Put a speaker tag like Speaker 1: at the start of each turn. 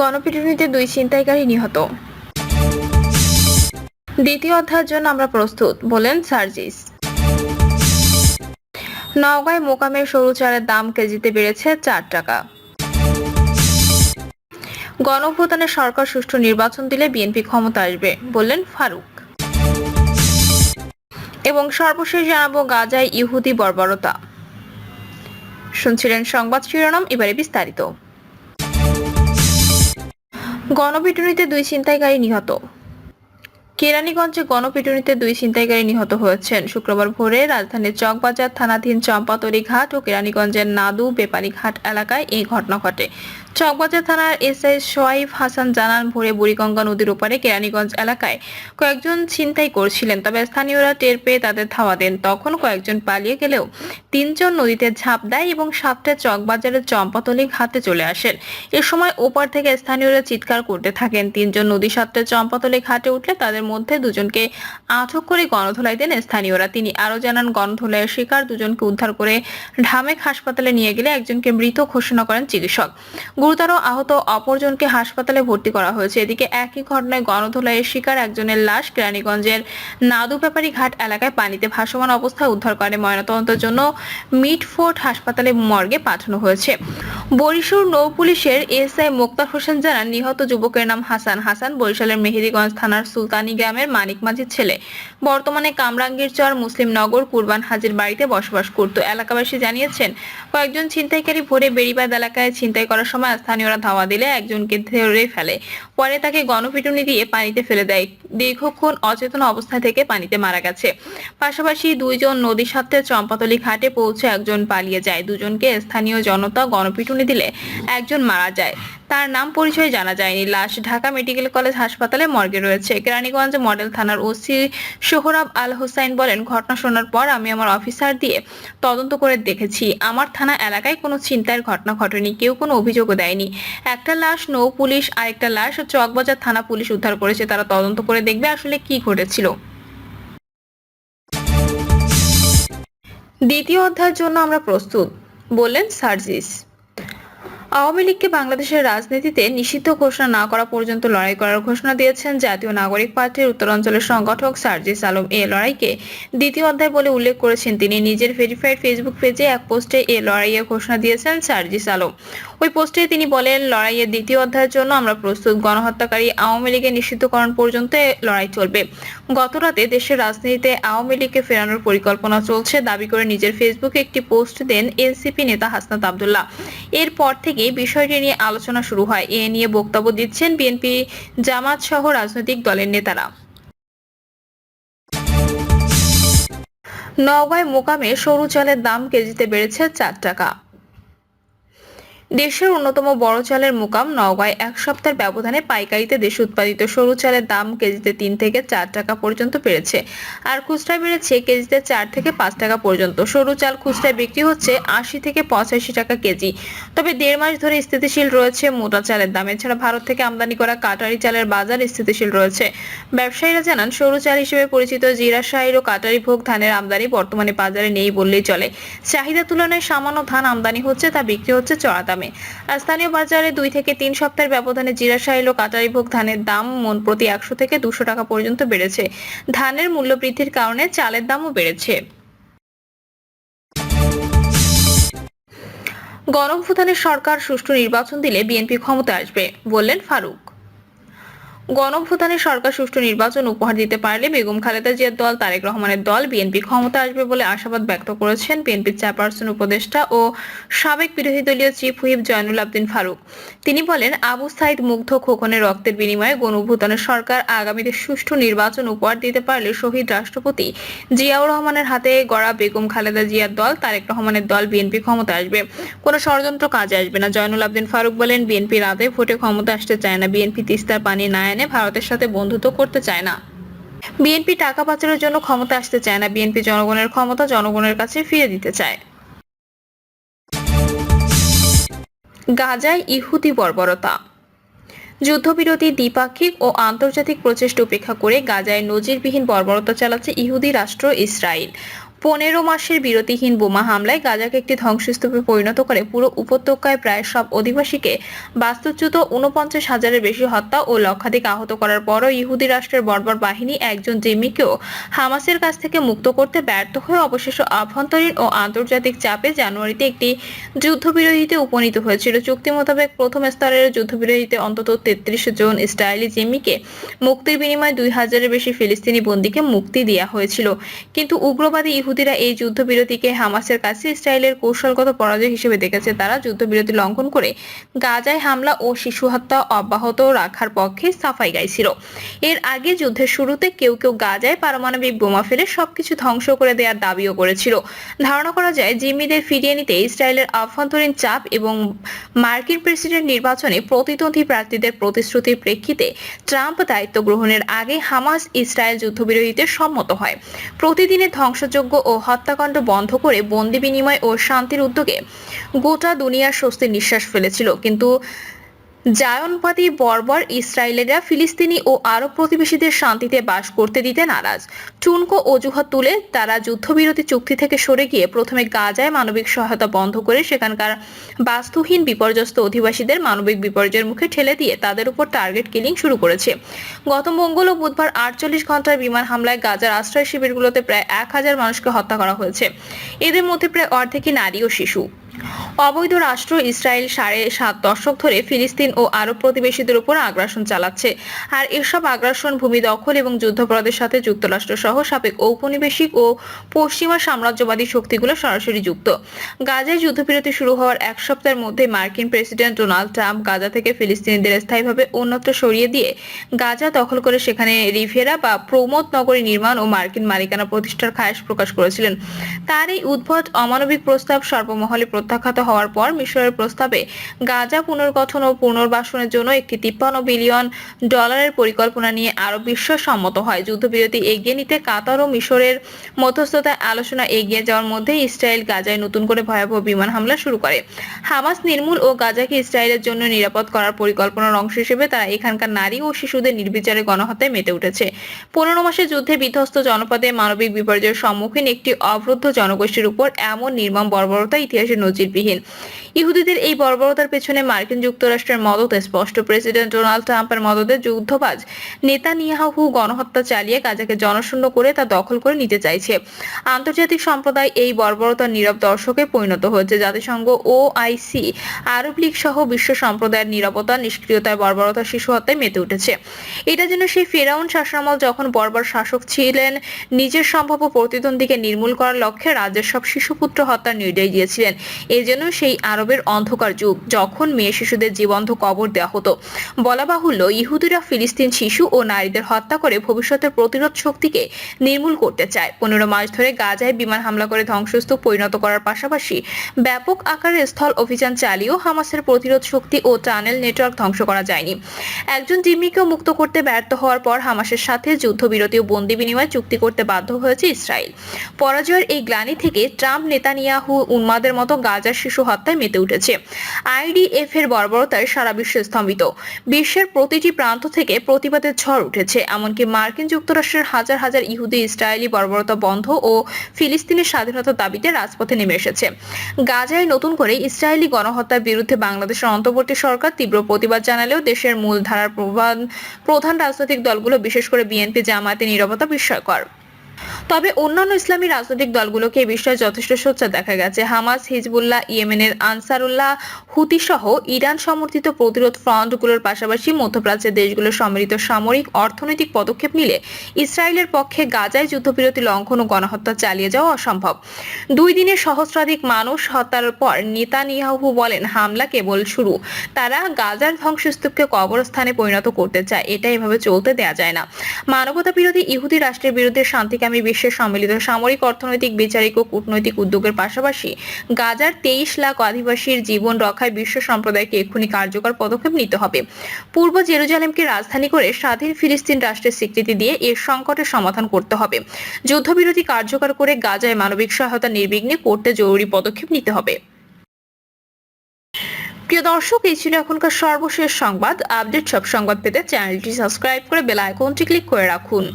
Speaker 1: গণপিটুনিতে 2 ছিনতাইকারী নিহত। দ্বিতীয় অধ্যায়ের জন্য আমরা প্রস্তুত, বলেন সার্জিস। নওগাঁয় মোকামের সরু চালের দাম কেজিতে বেড়েছে 4 টাকা। গণঅভ্যুত্থানে সরকার সুষ্ঠু নির্বাচন দিলে বিএনপি ক্ষমতা আসবে, বললেন ফারুক। এবং সর্বশেষ জানাবো গাজায় ইহুদি বর্বরতা। শুনছিলেন সংবাদ শিরোনাম, এবারে বিস্তারিত। গণপিটুনিতে 2 ছিনতাইকারী নিহত। কেরানীগঞ্জে গণপিটুনিতে 2 ছিনতাইকারী নিহত হয়েছেন। শুক্রবার ভোরে রাজধানীর চকবাজার থানাধীন চম্পাতলী ঘাট ও কেরানীগঞ্জের নাদু বেপারী ঘাট এলাকায় এই ঘটনা ঘটে। চকবাজার থানার এসআই সোয়াইফ হাসান জানান, ভোরে বুড়িগঙ্গা নদীর ওপারে কেরানীগঞ্জ এলাকায় কয়েকজন ছিনতাই করছিলেন, তবে স্থানীয়রা টের পেয়ে তাদের ধাওয়া দেন। তখন কয়েকজন পালিয়ে গেলেও 3 জন নদীতে ঝাঁপ দেয় এবং সাতটা চকবাজারের চম্পাতলী ঘাটে চলে আসেন। এ সময় ওপার থেকে স্থানীয়রা চিৎকার করতে থাকেন। 3 জন নদী সাতটা চম্পাতলী ঘাটে উঠলে তাদের মধ্যে 2 জনকে আটক করে গণধোলাই দেন স্থানীয়রা। তিনি আরো জানান, গণধোলাইয়ের শিকার 2 জনকে উদ্ধার করে ঢামেক হাসপাতালে নিয়ে গেলে একজনকে মৃত ঘোষণা করেন চিকিৎসক। গুরুতর আহত অপরজনকে হাসপাতালে ভর্তি করা হয়েছে। এদিকে একই ঘটনায় গণধোলাইয়ের শিকার একজনের লাশ কেরানীগঞ্জের নাদু বেপারী ঘাট এলাকায় পানিতে ভাসমান অবস্থায় উদ্ধার করে ময়নাতদন্তের জন্য মিটফোর্ট হাসপাতালে মর্গে পাঠানো হয়েছে। বরিশাল নৌ পুলিশের এসআই মোক্তার হোসেন জানান, নিহত যুবকের নাম হাসান বরিশালের মেহেদীগঞ্জ থানার সুলতানি গ্রামের মানিক মাঝির ছেলে। বর্তমানে কামরাঙ্গীরচর মুসলিমনগর কুরবান হাজির বাড়িতে বসবাস করত। এলাকাবাসী জানিয়েছেন, কয়েকজন ছিনতাইকারী ভোরে বেড়িবাঁধ এলাকায় ছিনতাই করার সময় স্থানীয়রা ধাওয়া দিলে একজনকে ধরে ফেলে। পরে তাকে গণপিটুনি দিয়ে পানিতে ফেলে দেয়। দীর্ঘক্ষণ অচেতন অবস্থায় থেকে পানিতে মারা গেছে। পাশাপাশি 2 জন নদী সাথে চম্পাতলী ঘাটে পৌঁছে একজন পালিয়ে যায়। 2 জনকে স্থানীয় জনতা গণপিটুনি দিলে একজন মারা যায়। তার নাম পরিচয় জানা যায়নি। লাশ ঢাকা মেডিকেল কলেজ হাসপাতালে মর্গে রয়েছে। কেরানীগঞ্জ মডেল থানার ওসি সোহরাব আল হোসাইন বলেন, ঘটনা শোনার পর আমি আমার অফিসার দিয়ে তদন্ত করে দেখেছি। আমার থানা এলাকায় কোনো ছিনতাইয়ের ঘটনা ঘটেনি, কেউ কোনো অভিযোগও দেয়নি। একটা লাশ নৌ পুলিশ, আরেকটা লাশ চকবাজার থানা পুলিশ উদ্ধার করেছে। তারা তদন্ত করে দেখবে আসলে কি ঘটেছিল। দ্বিতীয় অধ্যায়ের জন্য আমরা প্রস্তুত, বললেন সার্জিস। আওয়ামী লীগকে বাংলাদেশের রাজনীতিতে নিষিদ্ধ ঘোষণা না করা পর্যন্ত লড়াই করার ঘোষণা দিয়েছেন জাতীয় নাগরিক পার্টির উত্তরাঞ্চলের সংগঠক সার্জিস আলম। এ লড়াইকে দ্বিতীয় অধ্যায় বলে উল্লেখ করেছেন তিনি। নিজের ভেরিফাইড ফেসবুক পেজে এক পোস্টে এ লড়াইয়ের ঘোষণা দিয়েছেন সার্জিস আলম। ওই পোস্টে তিনি বলেন, লড়াইয়ের দ্বিতীয় অধ্যায়ের জন্য আমরা প্রস্তুত। গণহত্যাকারী আওয়ামী লীগের নিষিদ্ধকরণ পর্যন্ত লড়াই চলবে। গতরাতে দেশের রাজনীতিতে আওয়ামী লীগকে ফেরানোর পরিকল্পনা চলছে দাবি করে নিজের ফেসবুকে একটি পোস্ট দেন এনসিপি নেতা হাসনাত আব্দুল্লাহ। এরপর থেকে বিষয়টি নিয়ে আলোচনা শুরু হয়। এ নিয়ে বক্তব্য দিচ্ছেন বিএনপি, জামাত সহ রাজনৈতিক দলের নেতারা। নওগাঁয় মোকামে সরু চালের দাম কেজিতে বেড়েছে 4 টাকা। দেশের অন্যতম বড় চালের মোকাম নওগাঁয় 1 সপ্তাহের ব্যবধানে পাইকারিতে দেশে উৎপাদিত সরু চালের দাম কেজিতে 3 থেকে 4 টাকা পর্যন্ত বেড়েছে। আর খুচরায় বেড়েছে কেজিতে 4 থেকে 5 টাকা পর্যন্ত। সরু চাল খুচরায় বিক্রি হচ্ছে 80 থেকে 85 টাকা কেজি। তবে 1.5 মাস ধরে স্থিতিশীল রয়েছে মোটা চালের দাম। এছাড়া ভারত থেকে আমদানি করা কাটারি চালের বাজার স্থিতিশীল রয়েছে। ব্যবসায়ীরা জানান, সরু চাল হিসেবে পরিচিত জিরা শাহির ও কাটারি ভোগ ধানের আমদানি বর্তমানে বাজারে নেই বললেই চলে। চাহিদা তুলনায় সামান্য ধান আমদানি হচ্ছে, তা বিক্রি হচ্ছে চড়া দামে। স্থানীয় বাজারে 2 থেকে 3 সপ্তাহের ব্যবধানে জিরা শাহিল ও কাটারিভোগ ধানের দাম মন প্রতি 100 থেকে 200 টাকা পর্যন্ত বেড়েছে। ধানের মূল্য বৃদ্ধির কারণে চালের দামও বেড়েছে। গণঅভ্যুত্থানে সরকার সুষ্ঠু নির্বাচন দিলে বিএনপি ক্ষমতায় আসবে, বললেন ফারুক। গণঅভ্যুত্থানে সরকার সুষ্ঠু নির্বাচন উপহার দিতে পারলে বেগম খালেদা জিয়ার দল, তারেক রহমানের দল বিএনপি ক্ষমতা আসবে বলে আশাবাদ ব্যক্ত করেছেন বিএনপির চেয়ারপারসন উপদেষ্টা ও সাবেক বিরোধী দলীয় চিফ হুইপ জয়নুল আবদিন ফারুক। তিনি বলেন, আবু সাইদ মুগ্ধ খোকনের রক্তের বিনিময়ে গণঅভ্যুত্থানের সরকার আগামীতে সুষ্ঠু নির্বাচন উপহার দিতে পারলে শহীদ রাষ্ট্রপতি জিয়াউর রহমানের হাতে গড়া বেগম খালেদা জিয়ার দল, তারেক রহমানের দল বিএনপি ক্ষমতা আসবে। কোনো ষড়যন্ত্র কাজে আসবে না। জয়নুল আবদিন ফারুক বলেন, বিএনপি রাতে ভোটে ক্ষমতা আসতে চায় না। বিএনপি তিস্তার পানি না এনে ভারতের সাথে বন্ধুত্ব করতে চায় না। বিএনপি টাকা পাচারের জন্য ক্ষমতা আসতে চায় না। বিএনপি জনগণের ক্ষমতা জনগণের কাছে ফিরে দিতে চায়। গাজায় ইহুদি বর্বরতা। যুদ্ধবিরতি, দ্বিপাক্ষিক ও আন্তর্জাতিক প্রচেষ্টা উপেক্ষা করে গাজায় নজিরবিহীন বর্বরতা চালাচ্ছে ইহুদি রাষ্ট্র ইসরায়েল। 15 মাসের বিরতিহীন বোমা হামলায় গাজাকে একটি ধ্বংসস্তূপে পরিণত করে পুরো উপত্যকায় প্রায় সব অধিবাসীকে বাস্তুচ্যুত 49,000-এর বেশি হত্যা ও লক্ষাধিক আহত করার পরও ইহুদি রাষ্ট্রের বর্বর বাহিনী একজন জিম্মিকেও হামাসের কাছ থেকে মুক্ত করতে ব্যর্থ হয়ে অবশেষে আভ্যন্তরীণ ও আন্তর্জাতিক চাপে জানুয়ারিতে একটি যুদ্ধবিরতিতে উপনীত হয়েছিল। চুক্তি মোতাবেক প্রথম স্তরের যুদ্ধবিরতিতে অন্তত 33 জন ইসরায়েলি জিম্মিকে মুক্তির বিনিময়ে 2,000-এর বেশি ফিলিস্তিনি বন্দীকে মুক্তি দেওয়া হয়েছিল, কিন্তু উগ্রবাদী ইহুদিরা এই যুদ্ধবিরতিকে হামাসের কাছে ইসরায়েলের কৌশলগত পরাজয় হিসেবে দেখেছে। তারা যুদ্ধবিরতি লঙ্ঘন করে গাজায় হামলা ও শিশু হত্যা অব্যাহত রাখার পক্ষে সাফাই গাইছিল। এর আগে যুদ্ধের শুরুতে কেউ কেউ গাজায় পারমাণবিক বোমা ফেলে সবকিছু ধ্বংস করে দেওয়ার দাবিও করেছিল। ধারণা করা যায় জিম্মিদের ফিরিয়ে নিতে ইসরায়েলের আভ্যন্তরীণ চাপ এবং মার্কিন প্রেসিডেন্ট নির্বাচনে প্রতিদ্বন্দ্বী প্রার্থীদের প্রতিশ্রুতির প্রেক্ষিতে ট্রাম্প দায়িত্ব গ্রহণের আগে হামাস ইসরায়েল যুদ্ধবিরতিতে সম্মত হয়। প্রতিদিনের ধ্বংসযজ্ঞ ও হত্যাকাণ্ড বন্ধ করে বন্দি বিনিময় ও শান্তির উদ্যোগে গোটা দুনিয়ার স্বস্তির নিঃশ্বাস ফেলেছিল, কিন্তু জায়নবাদী বর্বর ইসরায়েলিরা ফিলিস্তিনি ও আরব প্রতিবেশীদের শান্তিতে বাস করতে দিতে নারাজ। ঠুনকো অজুহাত তুলে তারা যুদ্ধবিরতি চুক্তি থেকে সরে গিয়ে প্রথমে গাজায় মানবিক সহায়তা বন্ধ করে সেখানকার বাস্তুহীন বিপর্যস্ত অধিবাসীদের মানবিক বিপর্যয়ের মুখে ঠেলে দিয়ে তাদের উপর টার্গেট কিলিং শুরু করেছে। গত মঙ্গল ও বুধবার 48 ঘন্টার বিমান হামলায় গাজার আশ্রয় শিবিরগুলোতে প্রায় 1,000 মানুষকে হত্যা করা হয়েছে। এদের মধ্যে প্রায় অর্ধেকই নারী ও শিশু। অবৈধ রাষ্ট্র ইসরায়েল 7.5 দশক ধরে ফিলিস্তিন ও আরব প্রতিবেশীদের উপর আগ্রাসন চালাচ্ছে, আর এসব আগ্রাসন ভূমি দখল এবং যুদ্ধাপরাধের সাথে যুক্তরাষ্ট্র সহ সাবেক ঔপনিবেশিক ও পশ্চিমা সাম্রাজ্যবাদী শক্তিগুলো সরাসরি যুক্ত। গাজায় যুদ্ধবিরতি শুরু হওয়ার এক সপ্তাহের মধ্যে মার্কিন প্রেসিডেন্ট ডোনাল্ড ট্রাম্প গাজা থেকে ফিলিস্তিনিদের স্থায়ীভাবে অন্যত্র সরিয়ে দিয়ে গাজা দখল করে সেখানে রিভেরা বা প্রমোদ নগরী নির্মাণ ও মার্কিন মালিকানা প্রতিষ্ঠার খায়েশ প্রকাশ করেছিলেন। তার এই উদ্ভট অমানবিক প্রস্তাব সর্বমহলে প্রত্যাখ্যাত হওয়ার পর মিশরের প্রস্তাবে গাজা পুনর্গঠন ও পুনর্বাসনের জন্য একটি 53 বিলিয়ন ডলারের পরিকল্পনা নিয়ে আরব বিশ্ব সম্মত হয়। যুদ্ধবিরতি এগিয়ে নিতে কাতার ও মিশরের মধ্যস্থতায় আলোচনা এগিয়ে যাওয়ার মধ্যে ইসরায়েল গাজায় নতুন করে ভয়াবহ বিমান হামলা শুরু করে। হামাস নির্মূল ও গাজাকে ইসরায়েলের জন্য নিরাপদ করার পরিকল্পনার অংশ হিসেবে তারা এখানকার নারী ও শিশুদের নির্বিচারে গণহত্যায় মেতে উঠেছে। 15 মাসের যুদ্ধে বিধ্বস্ত জনপদে মানবিক বিপর্যয়ের সম্মুখীন একটি অবরুদ্ধ জনগোষ্ঠীর উপর এমন নির্মম বর্বরতা ইতিহাসে নজিরবিহীন। ইহুদিদের এই বর্বরতার পেছনে মার্কিন যুক্তরাষ্ট্রের মদত স্পষ্ট। প্রেসিডেন্ট ডোনাল্ড ট্রাম্পের মদতে যুদ্ধবাজ নেতানিয়াহু গণহত্যা চালিয়ে গাজাকে জনশূন্য করে তা দখল করে নিতে চাইছে। আন্তর্জাতিক সম্প্রদায় এই বর্বরতার নীরব দর্শকে পরিণত হয়েছে। জাতিসংঘ, ওআইসি, আরব লীগ সহ বিশ্ব সম্প্রদায়ের নীরবতা, নিষ্ক্রিয়তায়, বর্বরতা, শিশু হত্যায় মেতে উঠেছে। এটা যেন সেই ফেরাউন শাসনামল যখন বর্বর শাসক ছিলেন নিজের সম্ভাব্য প্রতিদ্বন্দ্বীকে নির্মূল করার লক্ষ্যে রাজ্যের সব শিশুপুত্র হত্যার নির্দেশ দিয়েছিলেন। এজন্য সেই আরবের অন্ধকার যুগ যখন মেয়ে শিশুদের জীবন্ত কবর দেওয়া হতো। বলা বাহুল্য, ইহুদিরা ফিলিস্তিন শিশু ও নারীদের হত্যা করে ভবিষ্যতের প্রতিরোধ শক্তিকে নির্মূল করতে চায়। 15 মাস ধরে গাজায় বিমান হামলা করে ধ্বংসস্তূপ পরিণত করার পাশাপাশি ব্যাপক আকারে স্থল অভিযান চালিয়েও হামাসের প্রতিরোধ শক্তি ও টানেল নেটওয়ার্ক ধ্বংস করা যায়নি। একজন জিম্মিকেও মুক্ত করতে ব্যর্থ হওয়ার পর হামাসের সাথে যুদ্ধবিরতি ও বন্দি বিনিময় চুক্তি করতে বাধ্য হয়েছে ইসরায়েল। পরাজয়ের এই গ্লানি থেকে ট্রাম্প নেতানিয়াহু উন্মাদের মতো গাজার শিশু হত্যায় মেতে উঠেছে। আইডিএফ এর বর্বরতায় সারা বিশ্ব স্তম্ভিত। বিশ্বের প্রতিটি প্রান্ত থেকে প্রতিবাদের ঝড় উঠেছে। এমনকি মার্কিন যুক্তরাষ্ট্রের হাজার হাজার ইহুদি ইসরায়েলি বর্বরতা বন্ধ ও ফিলিস্তিনের স্বাধীনতার দাবিতে রাজপথে নেমে এসেছে। গাজায় নতুন করে ইসরায়েলি গণহত্যার বিরুদ্ধে বাংলাদেশের অন্তর্বর্তী সরকার তীব্র প্রতিবাদ জানালেও দেশের মূল ধারার প্রধান রাজনৈতিক দলগুলো, বিশেষ করে বিএনপি, জামায়াতের নীরবতা বিস্ময়কর। তবে অন্যান্য ইসলামী রাজনৈতিক দলগুলোকে এই বিষয়ে যথেষ্ট সোচ্চার দেখা গেছে। হামাস, হিজবুল্লাহ, ইয়েমেনের আনসারুল্লাহ, হুতি সহ ইরান সমর্থিত প্রতিরোধ ফ্রন্টগুলোর পাশাপাশি মধ্যপ্রাচ্যের দেশগুলোর সম্মিলিত সামরিক অর্থনৈতিক পদক্ষেপ নিলে ইসরায়েলের পক্ষে গাজায় যুদ্ধবিরতি লঙ্ঘন ও গণহত্যা চালিয়ে যাওয়া অসম্ভব। 2 দিনে সহস্রাধিক মানুষ হত্যার পর নেতানিয়াহু বলেন, হামলা কেবল শুরু। তারা গাজার ধ্বংসস্তূপকে কবরস্থানে পরিণত করতে চায়। এটা এভাবে চলতে দেয়া যায় না। মানবতা বিরোধী ইহুদি রাষ্ট্রের বিরুদ্ধে শান্তিকামী বিশ্বের সম্মিলিত সামরিক, অর্থনৈতিক, বিচারিক ও কূটনৈতিক উদ্যোগের পাশাপাশি গাজার 23 লাখ অধিবাসীর জীবন রক্ষায় বিশ্ব সম্প্রদায়কে এক্ষুনি কার্যকর পদক্ষেপ নিতে হবে। পূর্ব জেরুজালেমকে রাজধানী করে স্বাধীন ফিলিস্তিন রাষ্ট্রের স্বীকৃতি দিয়ে এর সংকটের সমাধান করতে হবে। যুদ্ধবিরতি কার্যকর করে গাজায় মানবিক সহায়তা নির্বিঘ্নে করতে জরুরি পদক্ষেপ নিতে হবে। প্রিয় দর্শক, এই ছিল এখনকার সর্বশেষ সংবাদ। আপডেট সব সংবাদ পেতে চ্যানেলটি সাবস্ক্রাইব করে বেল আইকনটি ক্লিক করে রাখুন।